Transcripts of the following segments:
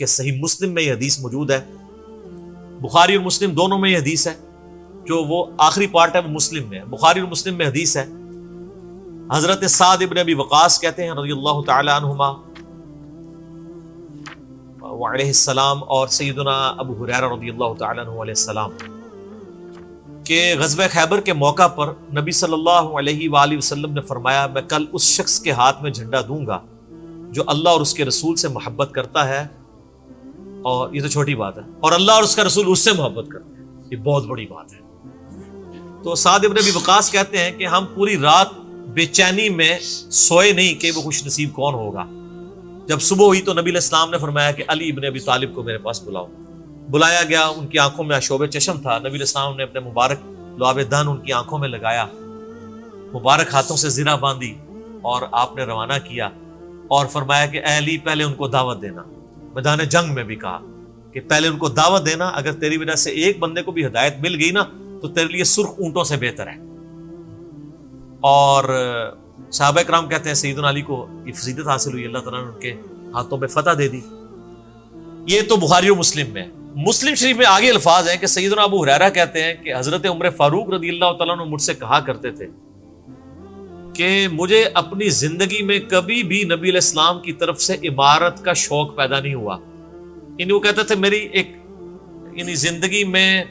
کہ صحیح مسلم میں یہ حدیث موجود ہے، بخاری اور مسلم دونوں میں یہ حدیث ہے، جو وہ آخری پارٹ ہے وہ مسلم میں ہے، بخاری اور مسلم میں حدیث ہے۔ حضرت سعد ابن ابی وقاص کہتے ہیں رضی اللہ تعالی عنہما وعلیہ السلام، اور سیدنا ابو ہریرہ رضی اللہ تعالی عنہ علیہ السلام، کہ غزوہ خیبر کے موقع پر نبی صلی اللہ علیہ وآلہ وسلم نے فرمایا میں کل اس شخص کے ہاتھ میں جھنڈا دوں گا جو اللہ اور اس کے رسول سے محبت کرتا ہے، اور یہ تو چھوٹی بات ہے، اور اللہ اور اس کا رسول اس سے محبت کرتے ہیں، یہ بہت بڑی بات ہے۔ تو سعد ابن ابی وقاص کہتے ہیں کہ ہم پوری رات بے چینی میں سوئے نہیں کہ وہ خوش نصیب کون ہوگا۔ جب صبح ہوئی تو نبی علیہ السلام نے فرمایا کہ علی ابن ابی طالب کو میرے پاس بلاؤ۔ بلایا گیا، ان کی آنکھوں میں آشوب چشم تھا، نبی علیہ السلام نے اپنے مبارک لعاب دہن ان کی آنکھوں میں لگایا، مبارک ہاتھوں سے زرہ باندھی اور آپ نے روانہ کیا، اور فرمایا کہ اے علی پہلے ان کو دعوت دینا۔ میدان جنگ میں بھی کہا کہ پہلے ان کو دعوت دینا، اگر تیری وجہ سے ایک بندے کو بھی ہدایت مل گئی نا تو تیرے لیے سرخ اونٹوں سے بہتر ہے۔ اور صحابہ کرام کہتے ہیں سیدنا علی کو یہ فضیلت حاصل ہوئی، اللہ تعالیٰ نے ان کے ہاتھوں پہ فتح دے دی۔ یہ تو بخاری و مسلم میں ہے۔ مسلم شریف میں آگے الفاظ ہیں کہ سیدنا ابو ہریرہ کہتے ہیں کہ حضرت عمر فاروق رضی اللہ تعالیٰ عنہ مجھ سے کہا کرتے تھے کہ مجھے اپنی زندگی میں کبھی بھی نبی علیہ السلام کی طرف سے عمارت کا شوق پیدا نہیں ہوا، یعنی وہ کہتے تھے میری ایک یعنی زندگی میں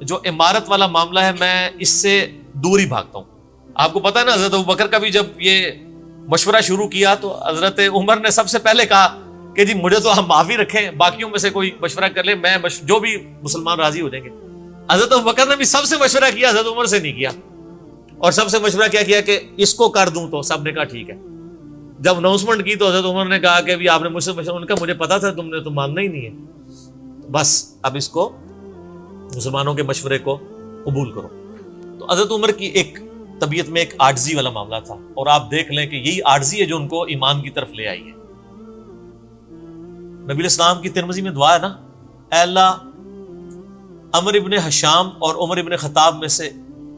جو عمارت والا معاملہ ہے میں اس سے دور ہی بھاگتا ہوں۔ آپ کو پتہ ہے نا حضرت ابوبکر کا بھی جب یہ مشورہ شروع کیا تو حضرت عمر نے سب سے پہلے کہا کہ جی مجھے تو ہم معافی رکھیں، باقیوں میں سے کوئی مشورہ کر لے، میں جو بھی مسلمان راضی ہو جائیں گے۔ حضرت ابوبکر نے بھی سب سے مشورہ کیا، حضرت عمر سے نہیں کیا، اور سب سے مشورہ کیا کیا کہ اس کو کر دوں، تو سب نے کہا ٹھیک ہے۔ جب اناؤنسمنٹ کی تو حضرت عمر نے کہا کہ بھی آپ نے مجھ سے مشورہ، ان کا مجھے پتا تھا تم نے تو ماننا ہی نہیں ہے، بس اب اس کو مسلمانوں کے مشورے کو قبول کرو۔ تو حضرت عمر کی ایک طبیعت میں ایک عاجزی والا معاملہ تھا، اور آپ دیکھ لیں کہ یہی عاجزی ہے جو ان کو ایمان کی طرف لے آئی ہے۔ نبی علیہ السلام کی ترمذی میں دعا ہے نا، اے اللہ عمر ابن حشام اور عمر ابن خطاب میں سے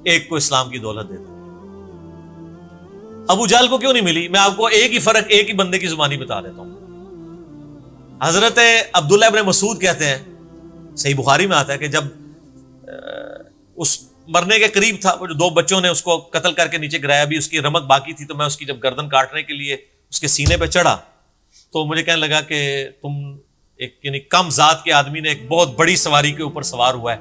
ایک کو اسلام کی دولت دے دے۔ ابو جہل کو کیوں نہیں ملی؟ میں آپ کو ایک ہی فرق ایک ہی بندے کی زبانی بتا دیتا ہوں۔ حضرت عبداللہ ابن مسعود کہتے ہیں، صحیح بخاری میں آتا ہے کہ جب اس مرنے کے قریب تھا، وہ جو دو بچوں نے اس کو قتل کر کے نیچے گرایا، بھی اس کی رمق باقی تھی، تو میں اس کی جب گردن کاٹنے کے لیے اس کے سینے پہ چڑھا تو مجھے کہنے لگا کہ تم ایک یعنی کم ذات کے آدمی نے ایک بہت بڑی سواری کے اوپر سوار ہوا ہے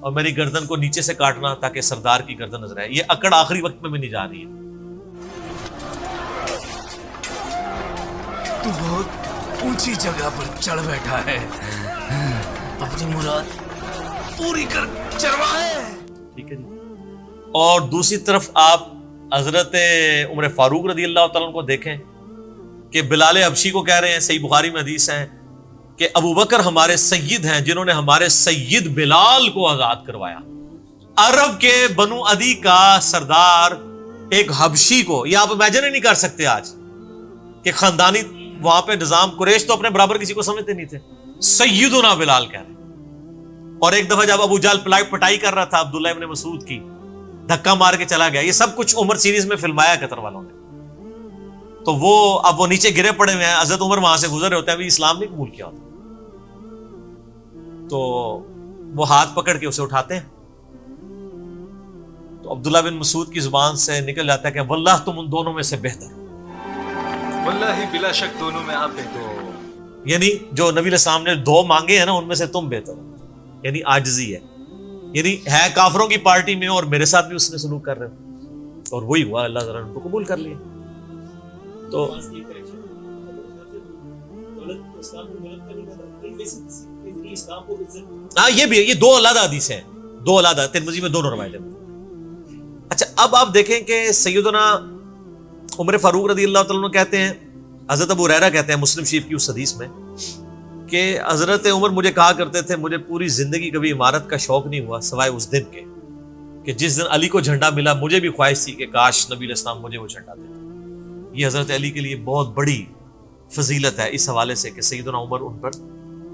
اور میری گردن کو نیچے سے کاٹنا تاکہ سردار کی گردن نظر آئے۔ یہ اکڑ آخری وقت میں بھی نہیں جا رہی ہے۔ تو بہت اونچی جگہ پر چڑھ بیٹھا ہے، اپنی مراد پوری کر چرواہے۔ ٹھیک ہے جی۔ اور دوسری طرف آپ حضرت عمر فاروق رضی اللہ تعالیٰ عنہ کو دیکھیں کہ بلال حبشی کو کہہ رہے ہیں، صحیح بخاری میں حدیث ہے کہ ابو بکر ہمارے سید ہیں جنہوں نے ہمارے سید بلال کو آزاد کروایا۔ عرب کے بنو عدی کا سردار ایک حبشی کو، یہ آپ امیجن ہی نہیں کر سکتے آج کہ خاندانی وہاں پہ نظام، قریش تو اپنے برابر کسی کو سمجھتے نہیں تھے، سیدنا بلال کہہ رہے ہیں۔ اور ایک دفعہ جب ابو جہل پٹائی کر رہا تھا عبداللہ ابن مسعود کی، دھکا مار کے چلا گیا۔ یہ سب کچھ عمر سیریز میں فلمایا قطر والوں نے۔ تو وہ اب وہ نیچے گرے پڑے ہوئے ہیں، حضرت عمر وہاں سے گزر رہے ہوتے ہیں، ابھی اسلام نہیں قبول کیا ہوتا، تو وہ ہاتھ پکڑ کے اسے اٹھاتے ہیں۔ تو عبداللہ بن مسعود کی زبان سے نکل جاتا ہے کہ واللہ تم ان دونوں میں سے بہتر ہو، واللہ بلا شک دونوں میں آپ بہتر ہو، یعنی جو نبی علیہ السلام نے دو مانگے ہیں نا ان میں سے تم بہتر ہو، یعنی عاجزی ہے، یعنی ہے کافروں کی پارٹی میں اور میرے ساتھ بھی اس نے سلوک کر رہے ہو، اور وہی ہوا، اللہ تعالیٰ نے ان کو قبول کر لیا۔ تو ہاں یہ بھی ہے، یہ دو علیحدہ حدیث ہیں، دو علیحدہ، ترمذی میں دونوں روایتیں۔ اچھا اب آپ دیکھیں کہ سیدنا عمر فاروق رضی اللہ تعالیٰ عنہ کہتے ہیں، حضرت ابو ہریرہ کہتے ہیں مسلم شریف کی اس حدیث میں کہ حضرت عمر مجھے کہا کرتے تھے مجھے پوری زندگی کبھی عمارت کا شوق نہیں ہوا سوائے اس دن کے کہ جس دن علی کو جھنڈا ملا، مجھے بھی خواہش تھی کہ کاش نبی علیہ السلام مجھے وہ جھنڈا دیتے۔ یہ حضرت علی کے لیے بہت بڑی فضیلت ہے اس حوالے سے کہ سیدنا عمر ان پر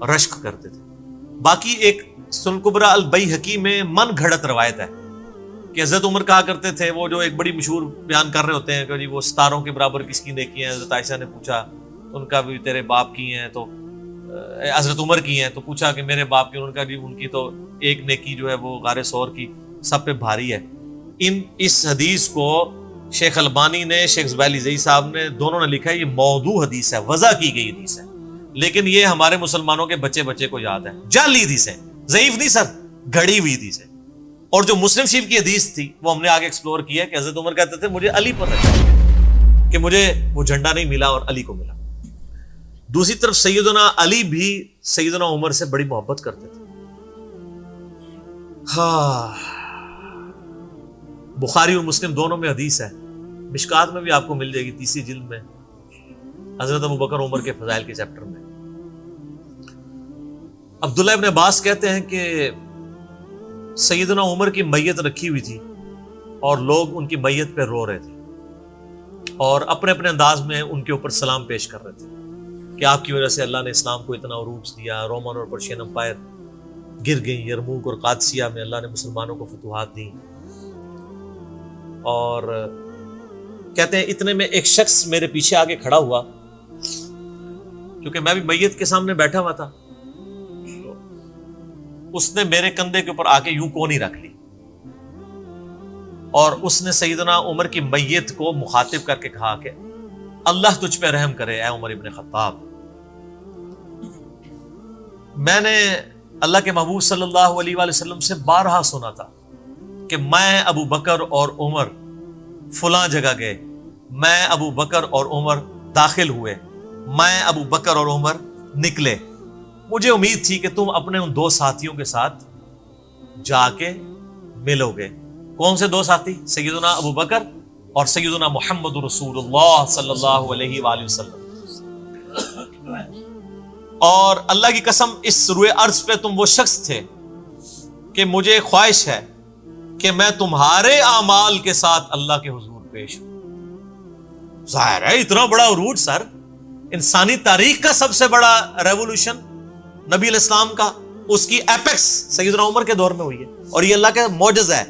رشک کرتے تھے۔ باقی ایک سنن کبریٰ البیہقی میں من گھڑت روایت ہے کہ حضرت عمر کہا کرتے تھے، وہ جو ایک بڑی مشہور بیان کر رہے ہوتے ہیں کہ وہ ستاروں کے برابر کس کی نیکی ہیں، حضرت عائشہ نے پوچھا تو ان کا بھی تیرے باپ کی ہیں، تو حضرت عمر کی ہیں، تو پوچھا کہ میرے باپ کی، انہوں نے کہا جی ان کی تو ایک نیکی جو ہے وہ غار ثور کی سب پہ بھاری ہے۔ اس حدیث کو شیخ البانی نے، شیخ زبیلی زئی صاحب نے، دونوں نے لکھا ہے یہ موضوع حدیث ہے، وضع کی گئی حدیث ہے، لیکن یہ ہمارے مسلمانوں کے بچے کو یاد ہے، جعلی حدیث ہے، ضعیف نہیں سر، گھڑی ہوئی حدیث ہے۔ اور جو مسلم شریف کی حدیث تھی وہ ہم نے آگے ایکسپلور کیا ہے کہ حضرت عمر کہتے تھے مجھے علی پتہ چلا کہ مجھے وہ جھنڈا نہیں ملا اور علی کو ملا۔ دوسری طرف سیدنا علی بھی سیدنا عمر سے بڑی محبت کرتے تھے۔ بخاری اور مسلم دونوں میں حدیث ہے، مشکات میں بھی آپ کو مل جائے گی 3 جلد میں، حضرت ابو بکر عمر کے فضائل کے چیپٹر میں۔ عبداللہ ابن عباس کہتے ہیں کہ سیدنا عمر کی میت رکھی ہوئی تھی اور لوگ ان کی میت پہ رو رہے تھے اور اپنے اپنے انداز میں ان کے اوپر سلام پیش کر رہے تھے کہ آپ کی وجہ سے اللہ نے اسلام کو اتنا عروج دیا، رومن اور پرشین امپائر گر گئی، یرموک اور قادسیہ میں اللہ نے مسلمانوں کو فتوحات دی۔ اور کہتے ہیں اتنے میں ایک شخص میرے پیچھے آگے کھڑا ہوا، کیونکہ میں بھی میت کے سامنے بیٹھا ہوا تھا، اس نے میرے کندھے کے اوپر آ کے یوں کونی رکھ لی اور اس نے سیدنا عمر کی میت کو مخاطب کر کے کہا کہ اللہ تجھ پہ رحم کرے اے عمر ابن خطاب۔ میں نے اللہ کے محبوب صلی اللہ علیہ وآلہ وسلم سے بارہا سنا تھا کہ میں ابو بکر اور عمر فلاں جگہ گئے، میں ابو بکر اور عمر داخل ہوئے، میں ابو بکر اور عمر نکلے، مجھے امید تھی کہ تم اپنے ان 2 ساتھیوں کے ساتھ جا کے ملو گے۔ کون سے 2 ساتھی؟ سیدنا ابو بکر اور سیدنا محمد رسول اللہ صلی اللہ علیہ وآلہ وسلم۔ اور اللہ کی قسم اس روئے ارض پہ تم وہ شخص تھے کہ مجھے خواہش ہے کہ میں تمہارے اعمال کے ساتھ اللہ کے حضور پیش ہوں۔ ظاہر ہے اتنا بڑا عروج سر، انسانی تاریخ کا سب سے بڑا ریولوشن نبی علیہ السلام کا، اس کی ایپیکس سیدنا عمر کے دور میں ہوئی ہے، اور یہ اللہ کا معجزہ ہے۔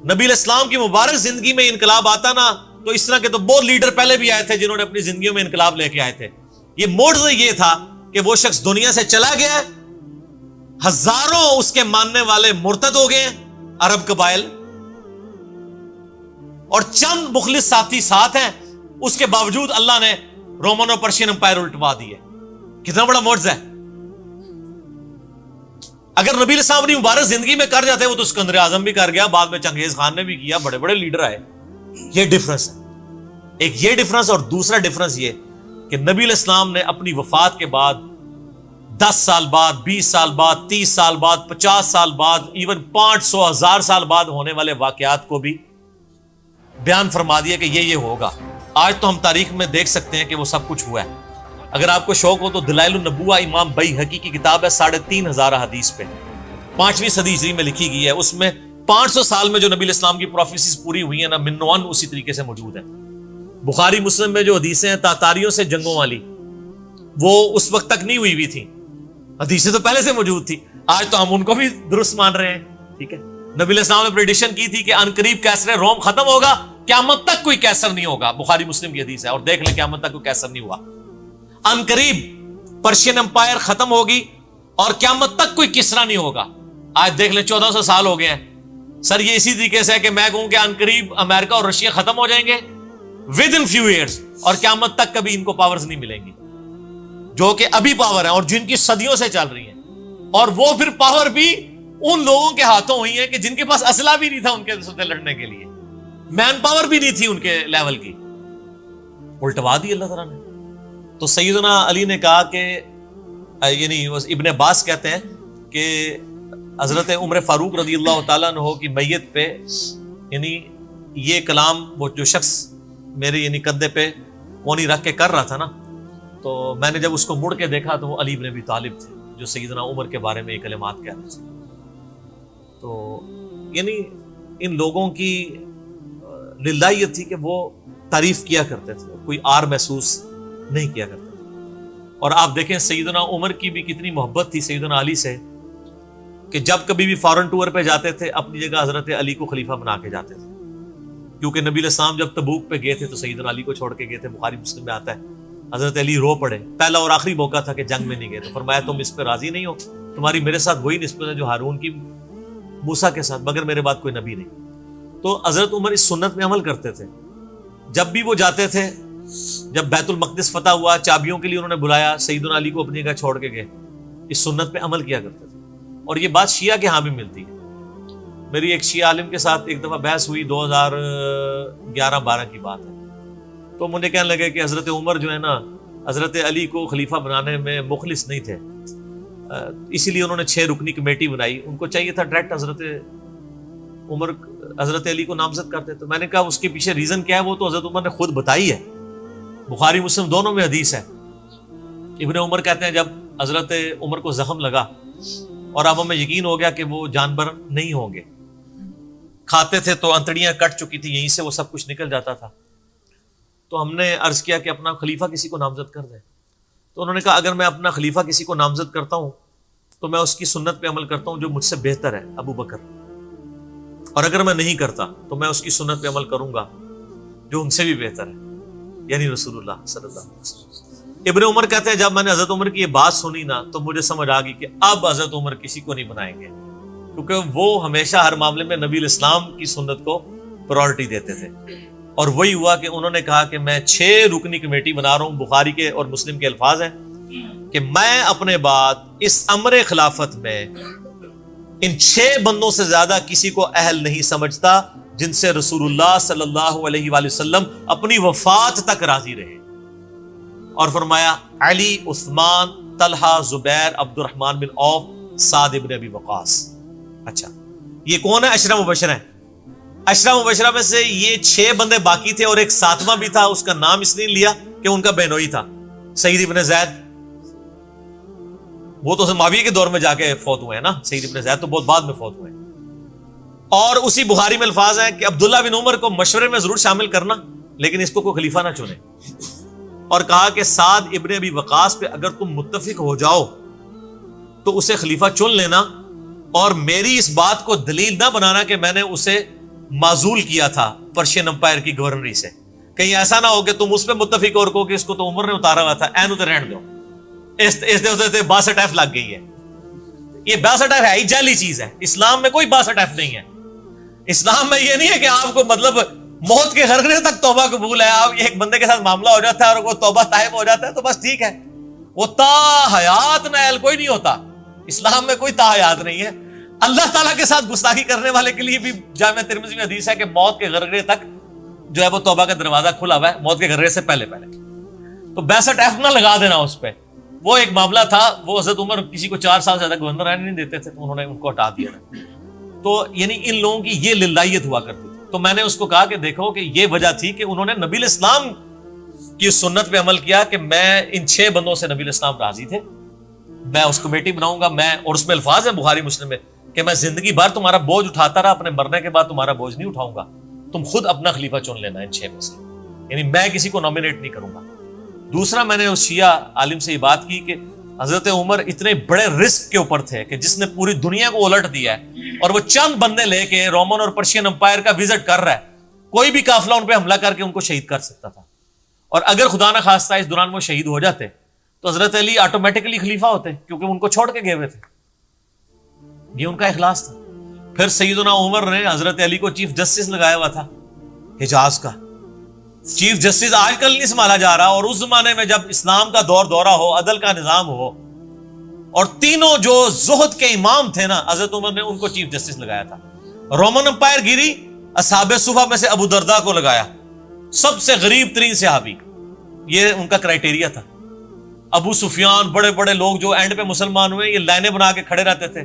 نبی علیہ السلام کی مبارک زندگی میں انقلاب آتا نا تو اس طرح کے تو بہت لیڈر پہلے بھی آئے تھے جنہوں نے اپنی زندگیوں میں انقلاب لے کے آئے تھے۔ یہ معجزہ یہ تھا کہ وہ شخص دنیا سے چلا گیا، ہزاروں اس کے ماننے والے مرتد ہو گئے عرب قبائل، اور چند مخلص ساتھی ساتھ ہیں، اس کے باوجود اللہ نے رومن اور پرشین امپائر الٹوا دیے۔ کتنا بڑا معجزہ ہے۔ اگر نبی علیہ السلام اپنی مبارک زندگی میں کر جاتے، وہ تو اسکندر اعظم بھی کر گیا، بعد میں چنگیز خان نے بھی کیا، بڑے بڑے لیڈر آئے۔ یہ ڈفرنس ہے، ایک یہ ڈفرنس، اور دوسرا ڈفرنس یہ کہ نبی علیہ السلام نے اپنی وفات کے بعد 10 سال بعد، 20 سال بعد، 30 سال بعد، 50 سال بعد، ایون 500 1000 سال بعد ہونے والے واقعات کو بھی بیان فرما دیا کہ یہ ہوگا۔ آج تو ہم تاریخ میں دیکھ سکتے ہیں کہ وہ سب کچھ ہوا ہے۔ اگر آپ کو شوق ہو تو دلائل النبوہ امام بیہقی کی کتاب ہے، 3500 حدیث پہ، 5ویں صدی ہجری میں لکھی گئی ہے۔ اس میں 500 سال میں جو نبی علیہ السلام کی پروفیسیز پوری ہوئی ہیں نا، منوان اسی طریقے سے موجود ہے۔ بخاری مسلم میں جو حدیثیں ہیں تاتاریوں سے جنگوں والی، وہ اس وقت تک نہیں ہوئی تھی، حدیثیں تو پہلے سے موجود تھی، آج تو ہم ان کو بھی درست مان رہے ہیں۔ ٹھیک ہے، نبی علیہ السلام نے پریڈکشن کی تھی کہ ان قریب کیسر روم ختم ہوگا، قیامت تک کوئی کیسر نہیں ہوگا، بخاری مسلم کی حدیث ہے، اور دیکھ لیں قیامت تک کوئی کیسر نہیں ہوا۔ ان قریب پرشین امپائر ختم ہوگی اور قیامت تک کوئی کسرا نہیں ہوگا۔ آج دیکھ لیں 1400 سال ہو گئے ہیں سر، یہ اسی طریقے سے ہے کہ میں کہوں کہ ان قریب امریکہ اور رشیا ختم ہو جائیں گے ود ان فیو ایئرز، اور قیامت تک کبھی ان کو پاورز نہیں ملیں گی جو کہ ابھی پاور ہیں اور جن کی صدیوں سے چل رہی ہیں، اور وہ پھر پاور بھی ان لوگوں کے ہاتھوں ہوئی ہیں کہ جن کے پاس اسلحہ بھی نہیں تھا ان کے ساتھ لڑنے کے لیے، مین پاور بھی نہیں تھی ان کے لیول کی، الٹوا دی اللہ تعالیٰ نے۔ تو سیدنا علی نے کہا کہ یعنی ابن عباس کہتے ہیں کہ حضرت عمر فاروق رضی اللہ تعالیٰ عنہ کی میت پہ یعنی یہ کلام وہ جو شخص میرے یعنی کندھے پہ کونی رکھ کے کر رہا تھا نا، تو میں نے جب اس کو مڑ کے دیکھا تو وہ علی بن ابی طالب تھے جو سیدنا عمر کے بارے میں یہ کلمات کہتے تھے۔ تو یعنی ان لوگوں کی للہ یہ تھی کہ وہ تعریف کیا کرتے تھے، کوئی آر محسوس نہیں کیا کرتے تھے۔ اور آپ دیکھیں سیدنا عمر کی بھی کتنی محبت تھی سیدنا علی سے کہ جب کبھی بھی فارن ٹور پہ جاتے تھے اپنی جگہ حضرت علی کو خلیفہ بنا کے جاتے تھے، کیونکہ نبی علیہ السلام جب تبوک پہ گئے تھے تو سیدنا علی کو چھوڑ کے گئے تھے، بخاری مسلم میں آتا ہے حضرت علی رو پڑے. پہلا اور آخری موقع تھا کہ جنگ میں نہیں گئے. تو فرمایا تم اس پہ راضی نہیں ہو؟ تمہاری میرے ساتھ وہی نسبت ہے جو ہارون کی موسیٰ کے ساتھ، مگر میرے بعد کوئی نبی نہیں. تو حضرت عمر اس سنت میں عمل کرتے تھے. جب بھی وہ جاتے تھے، جب بیت المقدس فتح ہوا، چابیوں کے لیے انہوں نے بلایا، سیدنا علی کو اپنی جگہ چھوڑ کے گئے. اس سنت پہ عمل کیا کرتے تھے. اور یہ بات شیعہ کے ہاں بھی ملتی ہے. میری ایک شیعہ عالم کے ساتھ ایک دفعہ بحث ہوئی، 2011-12 کی بات ہے. تو مجھے کہنے لگے کہ حضرت عمر جو ہے نا، حضرت علی کو خلیفہ بنانے میں مخلص نہیں تھے، اسی لیے انہوں نے 6 رکنی کمیٹی بنائی. ان کو چاہیے تھا ڈائریکٹ حضرت عمر حضرت علی کو نامزد کرتے. تو میں نے کہا اس کے پیچھے ریزن کیا ہے؟ وہ تو حضرت عمر نے خود بتائی ہے، بخاری مسلم دونوں میں حدیث ہے. ابن عمر کہتے ہیں جب حضرت عمر کو زخم لگا اور اب ہمیں یقین ہو گیا کہ وہ جانبر نہیں ہوں گے، کھاتے تھے تو انتڑیاں کٹ چکی تھی، یہیں سے وہ سب کچھ نکل جاتا تھا. تو ہم نے عرض کیا کہ اپنا خلیفہ کسی کو نامزد کر دیں. تو انہوں نے کہا اگر میں اپنا خلیفہ کسی کو نامزد کرتا ہوں تو میں اس کی سنت پہ عمل کرتا ہوں جو مجھ سے بہتر ہے، ابو بکر. اور اگر میں نہیں کرتا تو میں اس کی سنت پہ عمل کروں گا جو ان سے بھی بہتر ہے، یعنی رسول اللہ صلی اللہ علیہ وسلم. ابن عمر کہتے ہیں جب میں نے حضرت عمر کی یہ بات سنی نا تو مجھے سمجھ آ گئی کہ اب حضرت عمر کسی کو نہیں بنائیں گے، کیونکہ وہ ہمیشہ ہر معاملے میں نبی الاسلام کی سنت کو پرائورٹی دیتے تھے. اور وہی ہوا کہ انہوں نے کہا کہ میں 6 رکنی کمیٹی بنا رہا ہوں. بخاری کے اور مسلم کے الفاظ ہیں کہ میں اپنے بعد اس امر خلافت میں ان 6 بندوں سے زیادہ کسی کو اہل نہیں سمجھتا جن سے رسول اللہ صلی اللہ علیہ وآلہ وسلم اپنی وفات تک راضی رہے. اور فرمایا علی، عثمان، طلحہ، زبیر، عبد الرحمن بن عوف، سعد بن ابی وقاص. اچھا یہ کون ہے؟ عشرہ مبشرہ ہیں. عشرہ مبشرہ میں سے یہ 6 بندے باقی تھے اور ایک 7واں بھی تھا. اس کا نام اس لیے لیا کہ ان کا بہنوئی تھا، سعید ابن زید. وہ تو معاویہ کے دور میں جا کے فوت ہوئے ہیں نا، سعید ابن زید تو بہت بعد میں فوت ہوئے ہیں. اور اسی بخاری میں الفاظ ہیں کہ عبداللہ بن عمر کو مشورے میں ضرور شامل کرنا لیکن اس کو کوئی خلیفہ نہ چنے. اور کہا کہ سعد ابن ابی وقاص پہ اگر تم متفق ہو جاؤ تو اسے خلیفہ چن لینا، اور میری اس بات کو دلیل نہ بنانا کہ میں نے اسے معزول کیا تھا پرشین امپائر کی گورنری سے. کہیں ایسا نہ ہو کہ تم اس پہ متفق اور کہو کہ اس کو تو عمر نے اتارا ہوا تھا، اینو تو رہن دو، اس 62 لگ گئی ہے. یہ 62 ہے ہی جعلی چیز ہے. اسلام میں کوئی 62 نہیں ہے. اسلام میں یہ نہیں ہے کہ آپ کو مطلب موت کے غرغرے تک توبہ قبول ہے. آپ ایک بندے کے ساتھ معاملہ ہو جاتا ہے اور وہ توبہ طائب ہو جاتا ہے تو بس ٹھیک ہے، وہ تا حیات نائل کوئی نہیں ہوتا. اسلام میں کوئی تا حیات نہیں ہے. اللہ تعالیٰ کے ساتھ گستاخی کرنے والے کے لیے بھی جامع ترمذی میں حدیث ہے کہ موت کے غرغرے تک جو ہے وہ توبہ کا دروازہ کھلا ہوا ہے، موت کے غرغرے سے پہلے. تو 62 نہ لگا دینا اس پہ. وہ ایک معاملہ تھا، وہ حضرت عمر کسی کو 4 سال سے زیادہ گورنر رہنے نہیں دیتے تھے تو انہوں نے ان کو ہٹا دیا تھا. تو یعنی ان لوگوں کی یہ للہیت ہوا کرتی تھی. تو میں نے اس کو کہا کہ دیکھو کہ یہ وجہ تھی کہ انہوں نے نبی الاسلام کی سنت پہ عمل کیا کہ میں ان 6 بندوں سے نبی الاسلام راضی تھے، میں اس کمیٹی بناؤں گا. میں اور اس میں الفاظ ہیں بخاری مسلم میں کہ میں زندگی بھر تمہارا بوجھ اٹھاتا رہا، اپنے مرنے کے بعد تمہارا بوجھ نہیں اٹھاؤں گا، تم خود اپنا خلیفہ چن لینا ان 6 میں سے، یعنی میں کسی کو نامینیٹ نہیں کروں گا. دوسرا میں نے اس شیعہ عالم سے یہ بات کی کہ حضرت عمر اتنے بڑے رسک کے اوپر تھے کہ جس نے پوری دنیا کو الٹ دیا ہے اور وہ چند بندے لے کے رومن اور پرشین امپائر کا وزٹ کر رہا ہے. کوئی بھی قافلہ ان پہ حملہ کر کے ان کو شہید کر سکتا تھا، اور اگر خدا نہ خواستہ اس دوران وہ شہید ہو جاتے تو حضرت علی آٹومیٹکلی خلیفہ ہوتے کیونکہ ان کو چھوڑ کے گئے ہوئے تھے. یہ ان کا اخلاص تھا. پھر سیدنا عمر نے حضرت علی کو چیف جسٹس لگایا ہوا تھا حجاز کا. چیف جسٹس آج کل نہیں سنبھالا جا رہا، اور اس زمانے میں جب اسلام کا دور دورہ ہو، عدل کا نظام ہو، اور تینوں جو زہد کے امام تھے نا، حضرت عمر نے ان کو چیف جسٹس لگایا تھا. رومن امپائر گری، اصحاب صفہ میں سے ابو درداء کو لگایا، سب سے غریب ترین صحابی، یہ ان کا کرائٹیریا تھا. ابو سفیان، بڑے بڑے لوگ جو اینڈ پہ مسلمان ہوئے، یہ لائنیں بنا کے کھڑے رہتے تھے.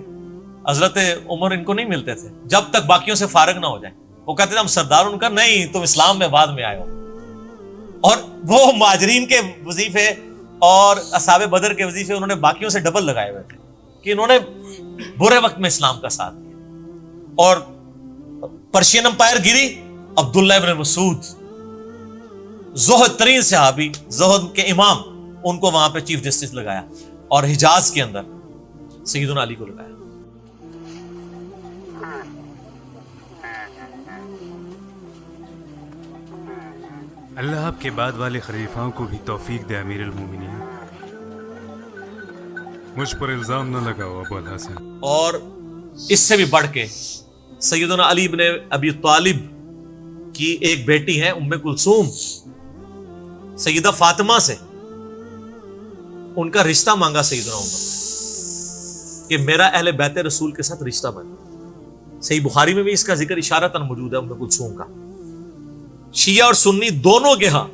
حضرت عمر ان کو نہیں ملتے تھے جب تک باقیوں سے فارغ نہ ہو جائیں. وہ کہتے تھے ہم سردار، ان کا نہیں، تم اسلام میں بعد میں آئے ہو. اور وہ مہاجرین کے وظیفے اور اصحاب بدر کے وظیفے انہوں نے باقیوں سے ڈبل لگائے ہوئے تھے کہ انہوں نے برے وقت میں اسلام کا ساتھ دیا. اور پرشین امپائر گری، عبداللہ ابن مسعود، زہد ترین صحابی، زہد کے امام، ان کو وہاں پہ چیف جسٹس لگایا، اور حجاز کے اندر سیدنا علی کو لگایا. اللہ آپ کے بعد والے خلیفاؤں کو بھی توفیق دے امیر المومنین. مجھ پر الزام نہ لگاؤ ابو الحسن. اور اس سے بھی بڑھ کے سیدنا علی بن ابی طالب کی ایک بیٹی ہے ام کلثوم، سیدہ فاطمہ سے ان کا رشتہ مانگا سیدنا عمر کہ میرا اہل بیت رسول کے ساتھ رشتہ بنے. صحیح بخاری میں بھی اس کا ذکر اشارتاً موجود ہے ام کلثوم کا. شیعہ اور سنی دونوں کے ہاں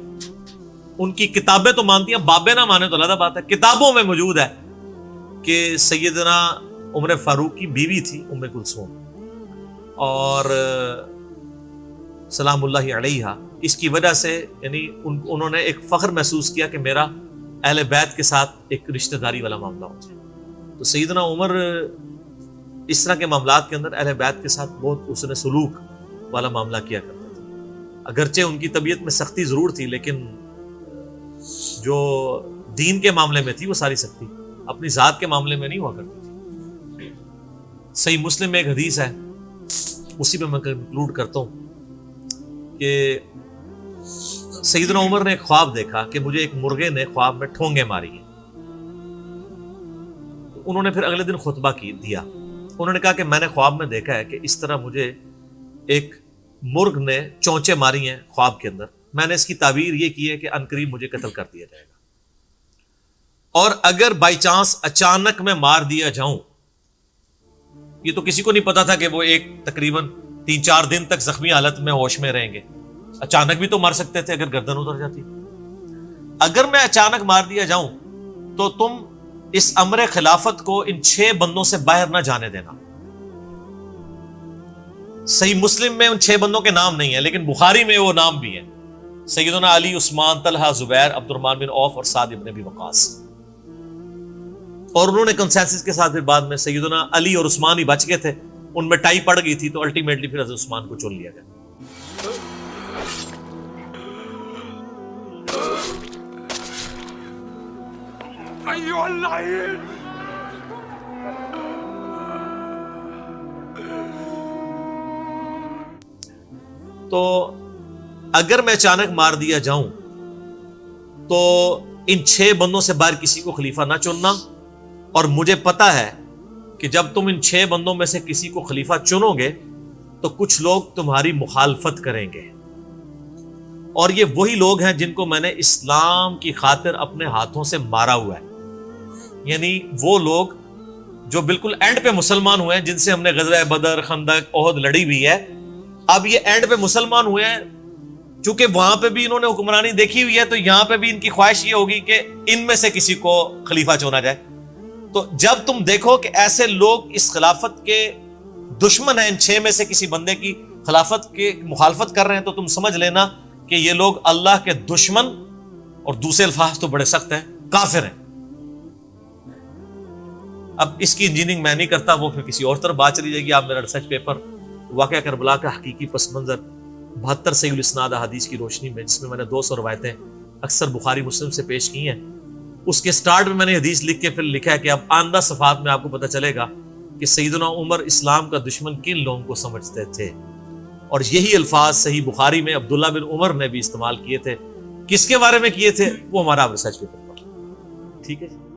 ان کی کتابیں تو مانتی ہیں، بابے نہ مانے تو علیحدہ بات ہے. کتابوں میں موجود ہے کہ سیدنا عمر فاروق کی بیوی تھی ام کلثوم، اور سلام اللہ علیہا. اس کی وجہ سے یعنی انہوں نے ایک فخر محسوس کیا کہ میرا اہل بیت کے ساتھ ایک رشتہ داری والا معاملہ ہو جائے. تو سیدنا عمر اس طرح کے معاملات کے اندر اہل بیت کے ساتھ بہت حسن سلوک والا معاملہ کیا کرتے تھے. اگرچہ ان کی طبیعت میں سختی ضرور تھی، لیکن جو دین کے معاملے میں تھی وہ ساری سختی اپنی ذات کے معاملے میں نہیں ہوا کرتی تھی. صحیح مسلم میں ایک حدیث ہے، اسی میں کنکلوڈ کرتا ہوں کہ سیدنا عمر نے ایک خواب دیکھا کہ مجھے ایک مرغے نے خواب میں ٹھونگے ماری ہیں. انہوں نے پھر اگلے دن خطبہ دیا. انہوں نے کہا کہ میں نے خواب میں دیکھا ہے کہ اس طرح مجھے ایک مرغ نے چونچے ماری ہیں خواب کے اندر. میں نے اس کی تعبیر یہ کی ہے کہ عنقریب مجھے قتل کر دیا جائے گا، اور اگر بائی چانس اچانک میں مار دیا جاؤں، یہ تو کسی کو نہیں پتا تھا کہ وہ ایک تقریباً 3-4 دن تک زخمی حالت میں ہوش میں رہیں گے. اچانک بھی تو مر سکتے تھے اگر گردن اتر جاتی. اگر میں اچانک مار دیا جاؤں تو تم اس امر خلافت کو ان 6 بندوں سے باہر نہ جانے دینا. صحیح مسلم میں ان 6 بندوں کے نام نہیں ہیں، لیکن بخاری میں وہ نام بھی ہیں: سیدنا علی، عثمان، طلحہ، زبیر، عبد الرحمن بن عوف اور سعد بن ابی وقاص. اور انہوں نے کنسنسس کے ساتھ پھر بعد میں سیدنا علی اور عثمان ہی بچ گئے تھے. ان میں ٹائی پڑ گئی تھی تو الٹیمیٹلی پھر حضرت عثمان کو چن لیا گیا. تو اگر میں اچانک مار دیا جاؤں تو ان 6 بندوں سے باہر کسی کو خلیفہ نہ چننا. اور مجھے پتا ہے کہ جب تم ان 6 بندوں میں سے کسی کو خلیفہ چنو گے تو کچھ لوگ تمہاری مخالفت کریں گے، اور یہ وہی لوگ ہیں جن کو میں نے اسلام کی خاطر اپنے ہاتھوں سے مارا ہوا ہے. یعنی وہ لوگ جو بالکل اینڈ پہ مسلمان ہوئے ہیں، جن سے ہم نے غزوہ بدر، خندق، احد لڑی ہوئی ہے. اب یہ اینڈ پہ مسلمان ہوئے ہیں، چونکہ وہاں پہ بھی انہوں نے حکمرانی دیکھی ہوئی ہے، تو یہاں پہ بھی ان کی خواہش یہ ہوگی کہ ان میں سے کسی کو خلیفہ چنا جائے. تو جب تم دیکھو کہ ایسے لوگ اس خلافت کے دشمن ہیں، ان 6 میں سے کسی بندے کی خلافت کے مخالفت کر رہے ہیں، تو تم سمجھ لینا کہ یہ لوگ اللہ کے دشمن، اور دوسرے الفاظ تو بڑے سخت ہیں، کافر ہیں. اب اس کی انجینئرنگ میں نہیں کرتا، وہ پھر کسی اور طرف بات چلی جائے گی. آپ میرا ریسرچ پیپر واقعہ کربلا کا حقیقی پس منظر 72 صحیح الاسناد احادیث کی روشنی میں، جس میں میں نے 200 روایتیں اکثر بخاری مسلم سے پیش کی ہیں، اس کے سٹارٹ میں نے حدیث لکھ کے پھر لکھا ہے کہ اب آئندہ صفحات میں آپ کو پتہ چلے گا کہ سیدنا عمر اسلام کا دشمن کن لوگوں کو سمجھتے تھے. اور یہی الفاظ صحیح بخاری میں عبداللہ بن عمر نے بھی استعمال کیے تھے. کس کے بارے میں کیے تھے وہ ہمارا ریسرچ پیپر پڑھ. ٹھیک ہے.